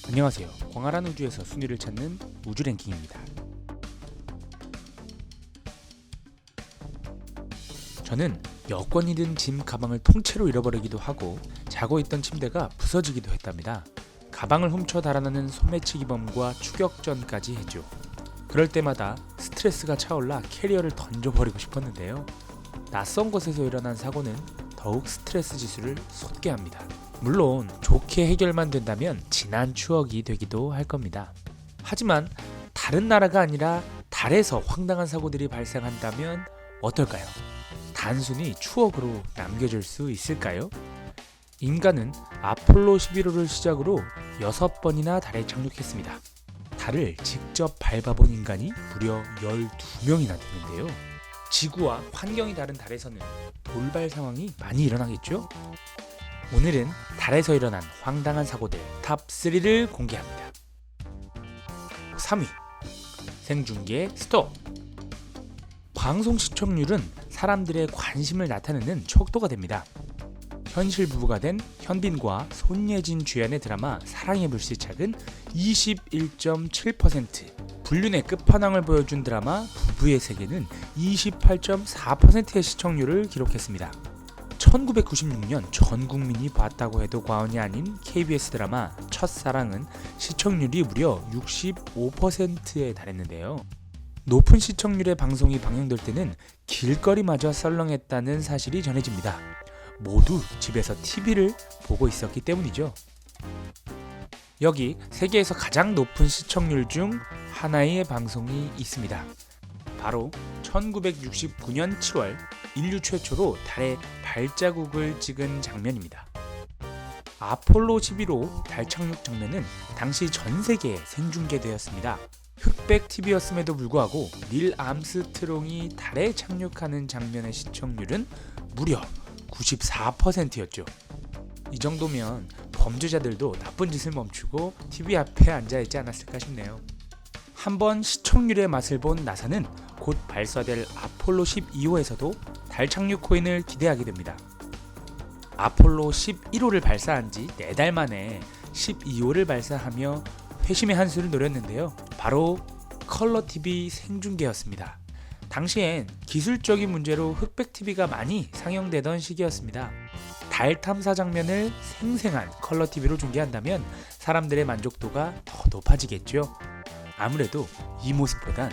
안녕하세요. 광활한 우주에서 순위를 찾는 우주 랭킹입니다. 저는 여권이 든 짐 가방을 통째로 잃어버리기도 하고 자고 있던 침대가 부서지기도 했답니다. 가방을 훔쳐 달아나는 소매치기범과 추격전까지 했죠. 그럴 때마다 스트레스가 차올라 캐리어를 던져버리고 싶었는데요. 낯선 곳에서 일어난 사고는 더욱 스트레스 지수를 솟게 합니다. 물론 좋게 해결만 된다면 지난 추억이 되기도 할 겁니다. 하지만 다른 나라가 아니라 달에서 황당한 사고들이 발생한다면 어떨까요? 단순히 추억으로 남겨질 수 있을까요? 인간은 아폴로 11호를 시작으로 6번이나 달에 착륙했습니다. 달을 직접 밟아본 인간이 무려 12명이나 되는데요. 지구와 환경이 다른 달에서는 돌발 상황이 많이 일어나겠죠? 오늘은 달에서 일어난 황당한 사고들 탑 3를 공개합니다. 3위 생중계 스톱. 방송 시청률은 사람들의 관심을 나타내는 척도가 됩니다. 현실 부부가 된 현빈과 손예진 주연의 드라마 사랑의 불시착은 21.7%, 불륜의 끝판왕을 보여준 드라마 부부의 세계는 28.4%의 시청률을 기록했습니다. 1996년 전 국민이 봤다고 해도 과언이 아닌 KBS 드라마 첫사랑은 시청률이 무려 65%에 달했는데요. 높은 시청률의 방송이 방영될 때는 길거리마저 썰렁했다는 사실이 전해집니다. 모두 집에서 TV를 보고 있었기 때문이죠. 여기 세계에서 가장 높은 시청률 중 하나의 방송이 있습니다. 바로 1969년 7월 인류 최초로 달에 발자국을 찍은 장면입니다. 아폴로 11호 달 착륙 장면은 당시 전 세계에 생중계되었습니다. 흑백 TV였음에도 불구하고 닐 암스트롱이 달에 착륙하는 장면의 시청률은 무려 94%였죠. 이 정도면 범죄자들도 나쁜 짓을 멈추고 TV 앞에 앉아있지 않았을까 싶네요. 한번 시청률의 맛을 본 나사는 곧 발사될 아폴로 12호에서도 달 착륙 코인을 기대하게 됩니다. 아폴로 11호를 발사한 지 4달 만에 12호를 발사하며 회심의 한수를 노렸는데요. 바로 컬러TV 생중계였습니다. 당시엔 기술적인 문제로 흑백TV가 많이 상영되던 시기였습니다. 달 탐사 장면을 생생한 컬러TV로 중계한다면 사람들의 만족도가 더 높아지겠죠. 아무래도 이 모습보단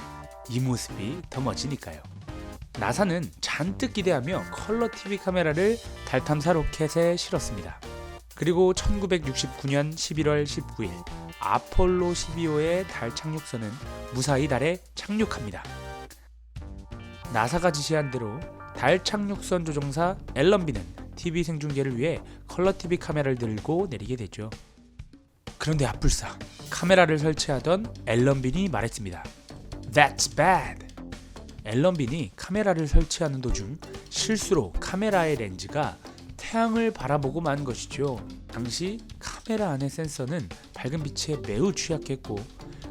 이 모습이 더 멋지니까요. 나사는 잔뜩 기대하며 컬러TV 카메라를 달 탐사 로켓에 실었습니다. 그리고 1969년 11월 19일 아폴로 12호의 달 착륙선은 무사히 달에 착륙합니다. 나사가 지시한 대로 달 착륙선 조종사 앨런비는 TV 생중계를 위해 컬러TV 카메라를 들고 내리게 되죠. 그런데 앞불사 카메라를 설치하던 앨런빈이 말했습니다. That's bad. 앨런빈이 카메라를 설치하는 도중 실수로 카메라의 렌즈가 태양을 바라보고 만 것이죠. 당시 카메라 안의 센서는 밝은 빛에 매우 취약했고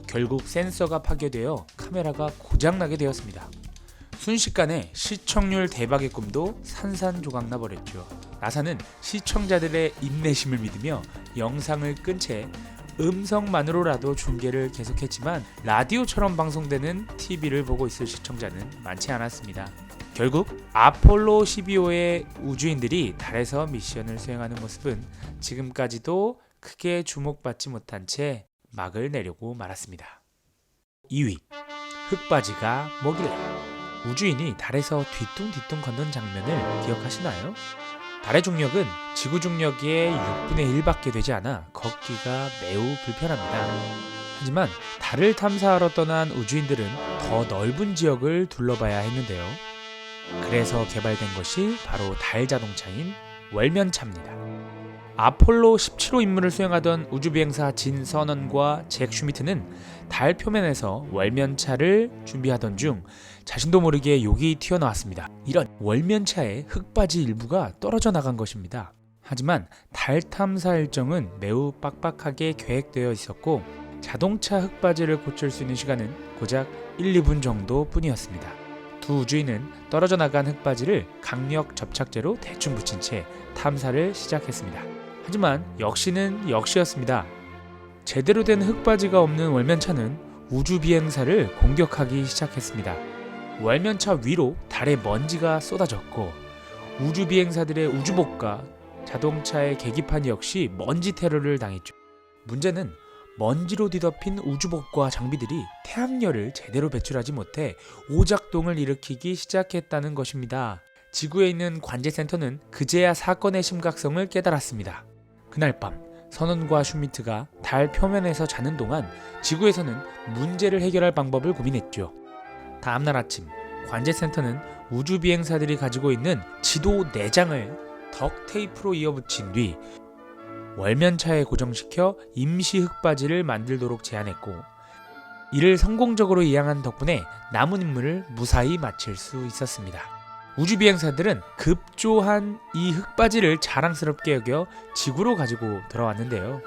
결국 센서가 파괴되어 카메라가 고장나게 되었습니다. 순식간에 시청률 대박의 꿈도 산산조각나 버렸죠. 나사는 시청자들의 인내심을 믿으며 영상을 끈 채 음성만으로라도 중계를 계속했지만 라디오처럼 방송되는 TV를 보고 있을 시청자는 많지 않았습니다. 결국 아폴로 12호의 우주인들이 달에서 미션을 수행하는 모습은 지금까지도 크게 주목받지 못한 채 막을 내려고 말았습니다. 2위 흙바지가 뭐길래. 우주인이 달에서 뒤뚱뒤뚱 걷는 장면을 기억하시나요? 달의 중력은 지구 중력의 6분의 1밖에 되지 않아 걷기가 매우 불편합니다. 하지만 달을 탐사하러 떠난 우주인들은 더 넓은 지역을 둘러봐야 했는데요. 그래서 개발된 것이 바로 달 자동차인 월면차입니다. 아폴로 17호 임무를 수행하던 우주비행사 진 선언과 잭 슈미트는 달 표면에서 월면차를 준비하던 중 자신도 모르게 욕이 튀어나왔습니다. 이런 월면차의 흙바지 일부가 떨어져 나간 것입니다. 하지만 달 탐사 일정은 매우 빡빡하게 계획되어 있었고 자동차 흙바지를 고칠 수 있는 시간은 고작 1, 2분 정도 뿐이었습니다. 두 우주인은 떨어져 나간 흙바지를 강력 접착제로 대충 붙인 채 탐사를 시작했습니다. 하지만 역시는 역시였습니다. 제대로 된 흙바지가 없는 월면차는 우주 비행사를 공격하기 시작했습니다. 월면차 위로 달의 먼지가 쏟아졌고 우주 비행사들의 우주복과 자동차의 계기판 역시 먼지 테러를 당했죠. 문제는 먼지로 뒤덮인 우주복과 장비들이 태양열을 제대로 배출하지 못해 오작동을 일으키기 시작했다는 것입니다. 지구에 있는 관제센터는 그제야 사건의 심각성을 깨달았습니다. 그날 밤 선원과 슈미트가 달 표면에서 자는 동안 지구에서는 문제를 해결할 방법을 고민했죠. 다음날 아침 관제센터는 우주 비행사들이 가지고 있는 지도 4장을 덕테이프로 이어붙인 뒤 월면차에 고정시켜 임시 흙바지를 만들도록 제안했고, 이를 성공적으로 이행한 덕분에 남은 임무를 무사히 마칠 수 있었습니다. 우주 비행사들은 급조한 이 흙바지를 자랑스럽게 여겨 지구로 가지고 돌아왔는데요.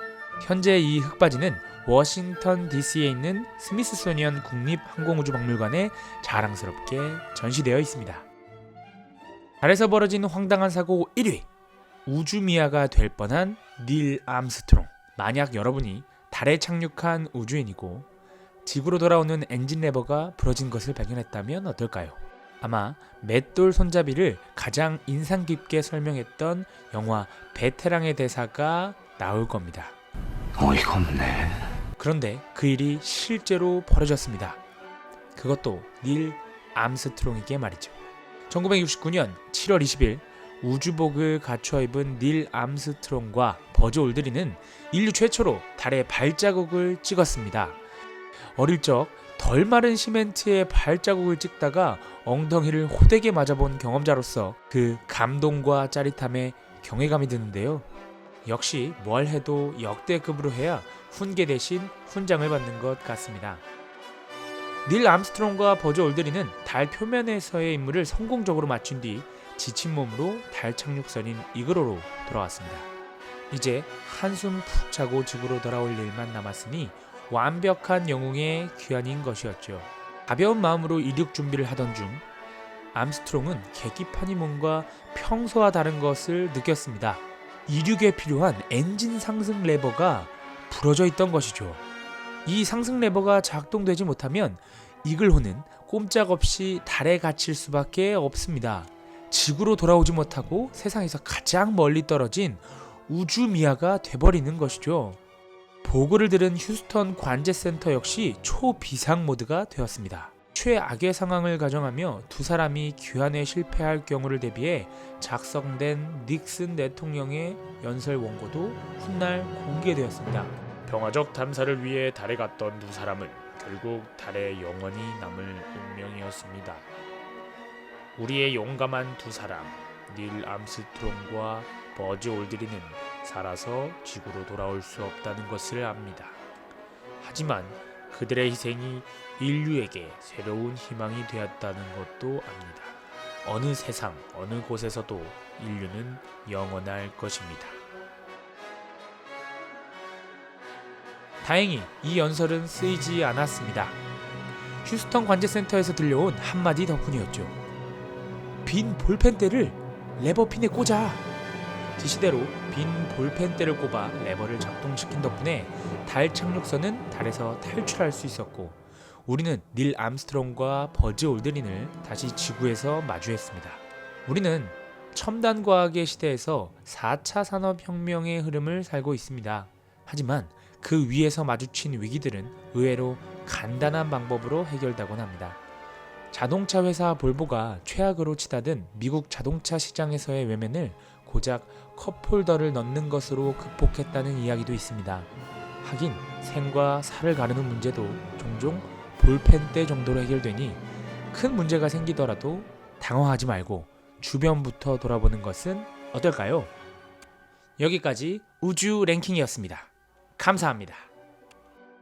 현재 이 흙바지는 워싱턴 DC에 있는 스미스소니언 국립항공우주박물관에 자랑스럽게 전시되어 있습니다. 달에서 벌어진 황당한 사고 1위, 우주미아가 될 뻔한 닐 암스트롱. 만약 여러분이 달에 착륙한 우주인이고 지구로 돌아오는 엔진 레버가 부러진 것을 발견했다면 어떨까요? 아마 맷돌 손잡이를 가장 인상 깊게 설명했던 영화 베테랑의 대사가 나올 겁니다. 어이가 없네. 그런데 그 일이 실제로 벌어졌습니다. 그것도 닐 암스트롱에게 말이죠. 1969년 7월 20일 우주복을 갖춰 입은 닐 암스트롱과 버즈 올드린은 인류 최초로 달에 발자국을 찍었습니다. 어릴 적 덜 마른 시멘트에 발자국을 찍다가 엉덩이를 호되게 맞아본 경험자로서 그 감동과 짜릿함에 경외감이 드는데요. 역시 뭘 해도 역대급으로 해야 훈계 대신 훈장을 받는 것 같습니다. 닐 암스트롱과 버즈 올드린은 달 표면에서의 임무를 성공적으로 마친 뒤 지친 몸으로 달 착륙선인 이그로로 돌아왔습니다. 이제 한숨 푹 자고 지구로 돌아올 일만 남았으니 완벽한 영웅의 귀환인 것이었죠. 가벼운 마음으로 이륙 준비를 하던 중 암스트롱은 계기판이 뭔가 평소와 다른 것을 느꼈습니다. 이륙에 필요한 엔진 상승 레버가 부러져 있던 것이죠. 이 상승 레버가 작동되지 못하면 이글호는 꼼짝없이 달에 갇힐 수밖에 없습니다. 지구로 돌아오지 못하고 세상에서 가장 멀리 떨어진 우주미아가 돼버리는 것이죠. 보고를 들은 휴스턴 관제센터 역시 초비상 모드가 되었습니다. 최악의 상황을 가정하며 두 사람이 귀환에 실패할 경우를 대비해 작성된 닉슨 대통령의 연설 원고도 훗날 공개되었습니다. 평화적 탐사를 위해 달에 갔던 두 사람은 결국 달에 영원히 남을 운명이었습니다. 우리의 용감한 두 사람, 닐 암스트롱과 버즈 올드린은 살아서 지구로 돌아올 수 없다는 것을 압니다. 하지만 그들의 희생이 인류에게 새로운 희망이 되었다는 것도 압니다. 어느 세상, 어느 곳에서도 인류는 영원할 것입니다. 다행히 이 연설은 쓰이지 않았습니다. 휴스턴 관제센터에서 들려온 한마디 덕분이었죠. 빈 볼펜대를 레버핀에 꽂아. 지시대로 빈 볼펜대를 꼽아 레버를 작동시킨 덕분에 달 착륙선은 달에서 탈출할 수 있었고, 우리는 닐 암스트롱과 버즈 올드린을 다시 지구에서 마주했습니다. 우리는 첨단 과학의 시대에서 4차 산업혁명의 흐름을 살고 있습니다. 하지만 그 위에서 마주친 위기들은 의외로 간단한 방법으로 해결되곤 합니다. 자동차 회사 볼보가 최악으로 치닫은 미국 자동차 시장에서의 외면을 고작 컵홀더를 넣는 것으로 극복했다는 이야기도 있습니다. 하긴 생과 사를 가르는 문제도 종종 볼펜대 정도로 해결되니 큰 문제가 생기더라도 당황하지 말고 주변부터 돌아보는 것은 어떨까요? 여기까지 우주 랭킹이었습니다. 감사합니다.